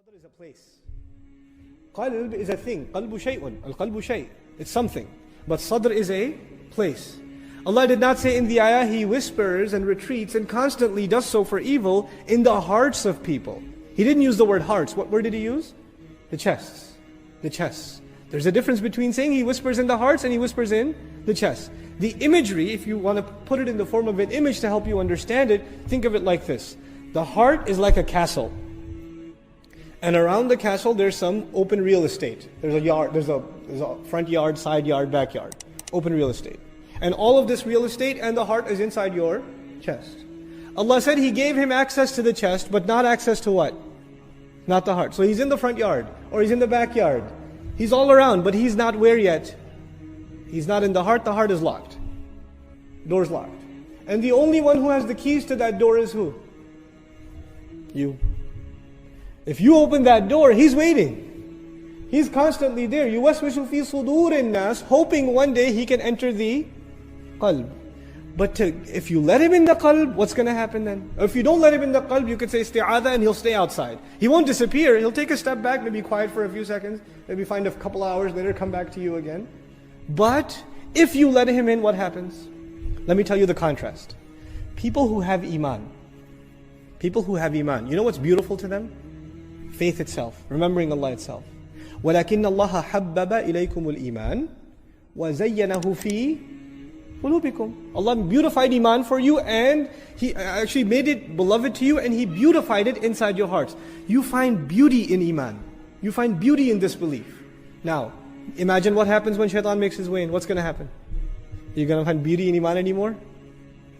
Sadr is a place. Qalb is a thing. Qalbu shay'un. Al-qalbu shay'. It's something. But sadr is a place. Allah did not say in the ayah, He whispers and retreats and constantly does so for evil in the hearts of people. He didn't use the word hearts. What word did He use? The chests. The chests. There's a difference between saying He whispers in the hearts and He whispers in the chest. The imagery, if you want to put it in the form of an image to help you understand it, think of it like this. The heart is like a castle. And around the castle there's some open real estate. There's a yard, there's a front yard, side yard, backyard. Open real estate. And all of this real estate and the heart is inside your chest. Allah said He gave him access to the chest, but not access to what? Not the heart. So he's in the front yard, or he's in the backyard. He's all around, but he's not where yet? He's not in the heart is locked. Door's locked. And the only one who has the keys to that door is who? You. If you open that door, He's waiting. He's constantly there. يُوَسْوِسُ فِي صُدُورِ النَّاسِ, hoping one day He can enter the qalb. But if you let Him in the qalb, what's going to happen then? Or if you don't let Him in the qalb, you could say isti'adha and He'll stay outside. He won't disappear. He'll take a step back, maybe quiet for a few seconds, maybe find a couple hours later, come back to you again. But if you let Him in, what happens? Let me tell you the contrast. People who have iman, you know what's beautiful to them? Faith itself, remembering Allah itself. وَلَكِنَّ اللَّهَ حَبَّبَ إِلَيْكُمُ الْإِيمَانِ وَزَيَّنَهُ فِي قُلُوبِكُمْ. Allah beautified iman for you, and He actually made it beloved to you, and He beautified it inside your hearts. You find beauty in iman. You find beauty in this belief. Now, imagine what happens when shaitan makes his way in. What's going to happen? You're going to find beauty in iman anymore?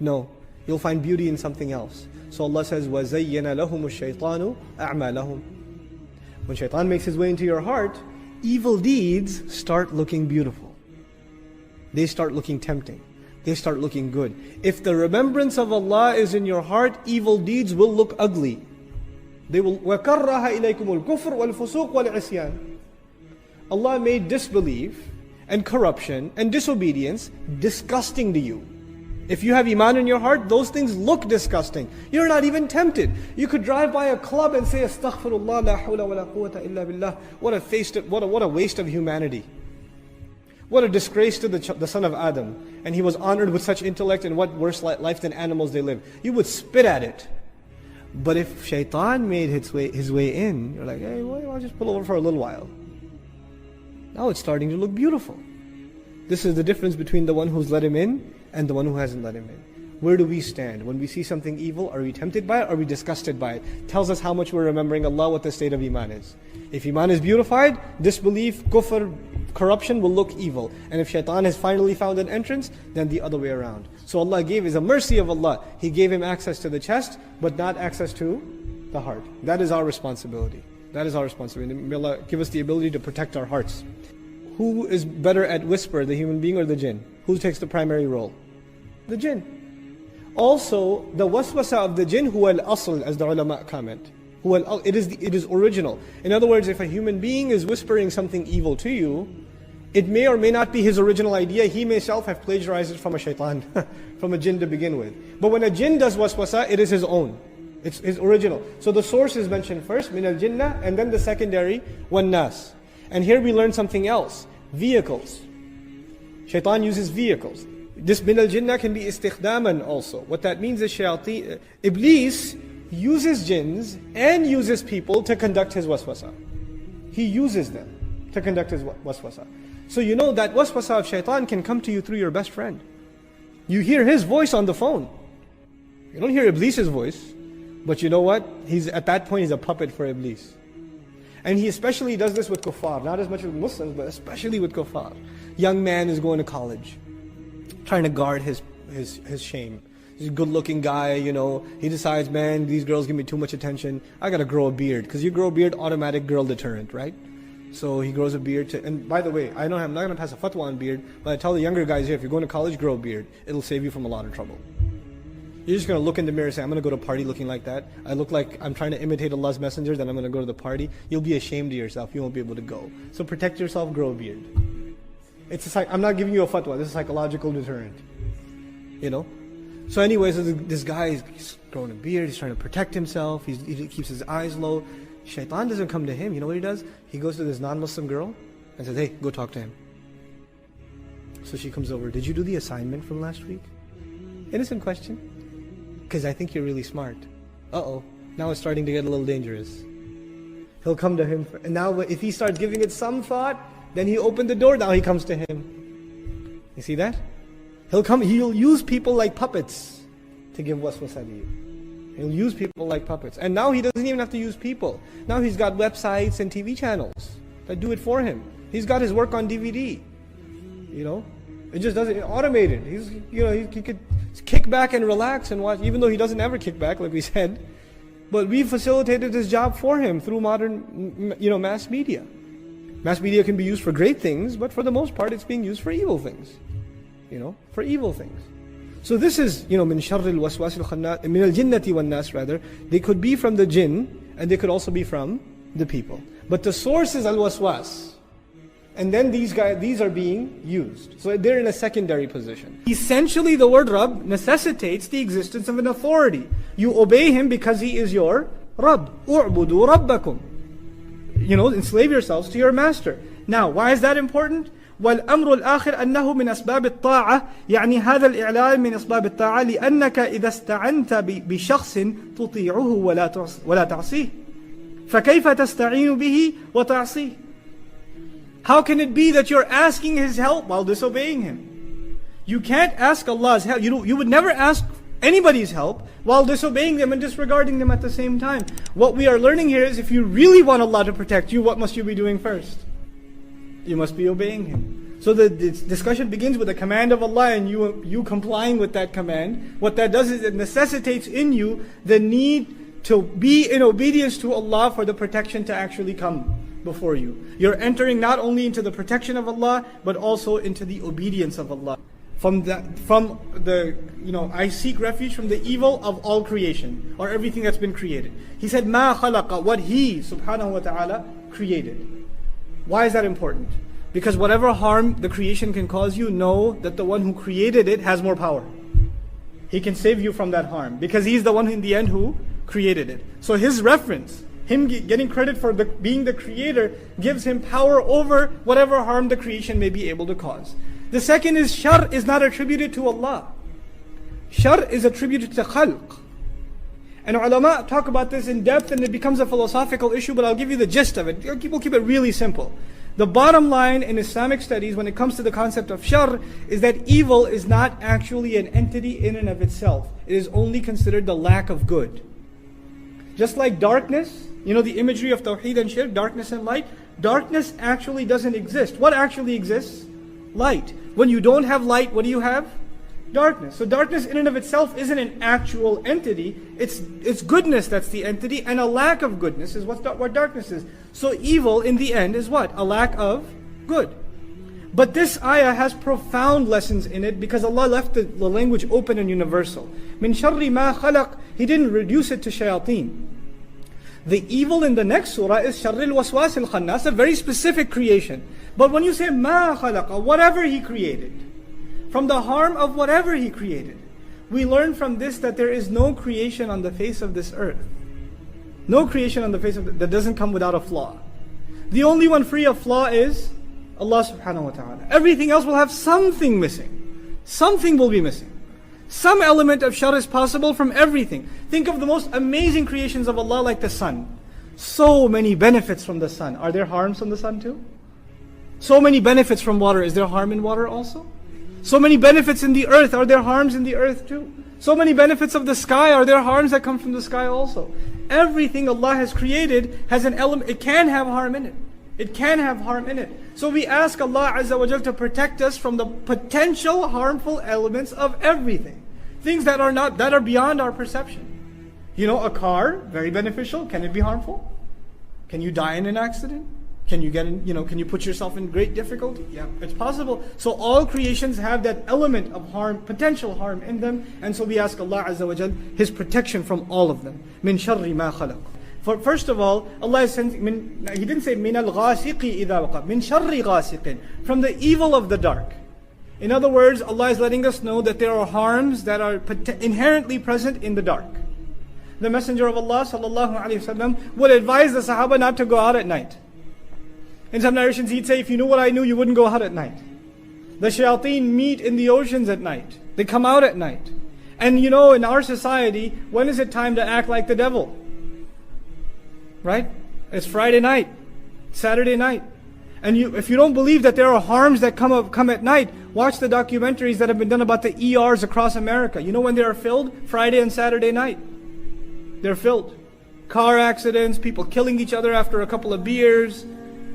No. You'll find beauty in something else. So Allah says, وَزَيَّنَ لَهُمُ الشَّيْطَانُ أَعْمَالَهُم. When shaitan makes his way into your heart, evil deeds start looking beautiful. They start looking tempting. They start looking good. If the remembrance of Allah is in your heart, evil deeds will look ugly. They will وَكَرَّهَ إِلَيْكُمُ الْكُفْرُ وَالْفُسُوقُ وَالْعِصْيَانِ. Allah made disbelief and corruption and disobedience disgusting to you. If you have iman in your heart, those things look disgusting. You're not even tempted. You could drive by a club and say, Astaghfirullah, la hawla wa la quwwata illa billah. What a waste of humanity. What a disgrace to the son of Adam. And he was honored with such intellect, and what worse life than animals they live. You would spit at it. But if shaitan made his way in, you're like, hey, well, I'll just pull over for a little while. Now it's starting to look beautiful. This is the difference between the one who's let him in and the one who hasn't let him in. Where do we stand? When we see something evil, are we tempted by it? Are we disgusted by it? Tells us how much we're remembering Allah, what the state of iman is. If iman is beautified, disbelief, kufr, corruption will look evil. And if shaitan has finally found an entrance, then the other way around. So Allah gave, is a mercy of Allah. He gave him access to the chest, but not access to the heart. That is our responsibility. That is our responsibility. May Allah give us the ability to protect our hearts. Who is better at whisper, the human being or the jinn? Who takes the primary role? The jinn. Also, the waswasa of the jinn, huwa al-asl, as the ulama comment. It is original. In other words, if a human being is whispering something evil to you, it may or may not be his original idea. He may himself have plagiarized it from a shaitan, from a jinn to begin with. But when a jinn does waswasa, it is his own. It's his original. So the source is mentioned first, min al-jinnah, and then the secondary, wan nas. And here we learn something else. Vehicles. Shaitan uses vehicles. This min al-jinnah can be istikhdaman also. What that means is Iblis uses jinns and uses people to conduct his waswasa. He uses them to conduct his waswasa. So you know that waswasa of shaitan can come to you through your best friend. You hear his voice on the phone. You don't hear Iblis's voice. But you know what? At that point he's a puppet for Iblis. And he especially does this with kuffar, not as much with Muslims, but especially with kuffar. Young man is going to college, trying to guard his shame. He's a good looking guy, you know. He decides, man, these girls give me too much attention. I gotta grow a beard. Because you grow a beard, automatic girl deterrent, right? So he grows a beard and by the way, I'm not gonna pass a fatwa on beard, but I tell the younger guys here, if you're going to college, grow a beard. It'll save you from a lot of trouble. You're just going to look in the mirror and say, I'm going to go to a party looking like that. I look like I'm trying to imitate Allah's messenger, then I'm going to go to the party. You'll be ashamed of yourself. You won't be able to go. So protect yourself, grow a beard. I'm not giving you a fatwa. This is a psychological deterrent. You know? So anyways, this guy is growing a beard. He's trying to protect himself. He keeps his eyes low. Shaitan doesn't come to him. You know what he does? He goes to this non-Muslim girl and says, hey, go talk to him. So she comes over, did you do the assignment from last week? Innocent question. Because I think you're really smart. Uh-oh, now it's starting to get a little dangerous. He'll come to him, and now if he starts giving it some thought, then he opened the door, now he comes to him. You see that? He'll use people like puppets to give waswasa to you. He'll use people like puppets. And now he doesn't even have to use people. Now he's got websites and TV channels that do it for him. He's got his work on DVD. You know? It just doesn't, automated. He could kick back and relax and watch, even though he doesn't ever kick back, like we said. But we facilitated his job for him through modern, mass media. Mass media can be used for great things, but for the most part it's being used for evil things. For evil things. So this is, min sharril waswasil khannas, min al-jinnati wan nas rather. They could be from the jinn, and they could also be from the people. But the source is al-waswas. And then these are being used. So they're in a secondary position. Essentially the word Rabb necessitates the existence of an authority. You obey him because he is your Rabb. U'budu rabbakum. Enslave yourselves to your master. Now, why is that important? والأمر الآخر أنه من أسباب الطاعة يعني هذا الإعلان من أسباب الطاعة لأنك إذا استعنت بشخص تطيعه ولا تعصيه فكيف تستعين به وتعصيه. How can it be that you're asking his help while disobeying him? You can't ask Allah's help. You would never ask anybody's help while disobeying them and disregarding them at the same time. What we are learning here is if you really want Allah to protect you, what must you be doing first? You must be obeying him. So the discussion begins with a command of Allah and you complying with that command. What that does is it necessitates in you the need to be in obedience to Allah for the protection to actually come before you. You're entering not only into the protection of Allah, but also into the obedience of Allah. I seek refuge from the evil of all creation, or everything that's been created. He said, ma khalaqa, what he, subhanahu wa ta'ala, created. Why is that important? Because whatever harm the creation can cause you, know that the one who created it has more power. He can save you from that harm, because he's the one in the end who created it. So his reference, him getting credit for being the creator, gives him power over whatever harm the creation may be able to cause. The second is shar is not attributed to Allah. Shar is attributed to khalq. And ulama talk about this in depth and it becomes a philosophical issue, but I'll give you the gist of it. People keep it really simple. The bottom line in Islamic studies when it comes to the concept of shar is that evil is not actually an entity in and of itself. It is only considered the lack of good. Just like darkness, the imagery of tawheed and shirk, darkness and light, darkness actually doesn't exist. What actually exists? Light. When you don't have light, what do you have? Darkness. So darkness in and of itself isn't an actual entity. It's goodness that's the entity, and a lack of goodness is what darkness is. So evil in the end is what? A lack of good. But this ayah has profound lessons in it because Allah left the language open and universal. Min sharri ma khalaq, He didn't reduce it to shayateen. The evil in the next surah is sharril waswasil khannas, a very specific creation. But when you say ma khalaqa, whatever He created, from the harm of whatever He created, we learn from this that there is no creation on the face of this earth. No creation on the face of that doesn't come without a flaw. The only one free of flaw is Allah subhanahu wa ta'ala. Everything else will have something missing. Something will be missing. Some element of shar is possible from everything. Think of the most amazing creations of Allah like the sun. So many benefits from the sun. Are there harms from the sun too? So many benefits from water. Is there harm in water also? So many benefits in the earth. Are there harms in the earth too? So many benefits of the sky. Are there harms that come from the sky also? Everything Allah has created has an element. It can have harm in it. It can have harm in it. So we ask Allah Azza wa Jal to protect us from the potential harmful elements of everything. Things that are beyond our perception. A car, very beneficial. Can it be harmful? Can you die in an accident? Can you can you put yourself in great difficulty? Yeah, it's possible. So all creations have that element of harm, potential harm in them. And so we ask Allah Azza wa Jal His protection from all of them. Min sharri ma khalaq. First of all, Allah is saying, He didn't say min al-ghasiqi idha waqa, min sharri ghasiqin, from the evil of the dark. In other words, Allah is letting us know that there are harms that are inherently present in the dark. the Messenger of Allah sallallahu alaihi wasallam would advise the Sahaba not to go out at night. In some narrations he'd say, if you knew what I knew, you wouldn't go out at night. The shayateen meet in the oceans at night. They come out at night. And you know, in our society, when is it time to act like the devil? Right? It's Friday night, Saturday night. And if you don't believe that there are harms that come at night, watch the documentaries that have been done about the ERs across America. You know when they are filled? Friday and Saturday night. They're filled. Car accidents, people killing each other after a couple of beers,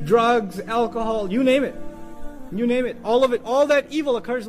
drugs, alcohol, you name it. You name it. All of it, all that evil occurs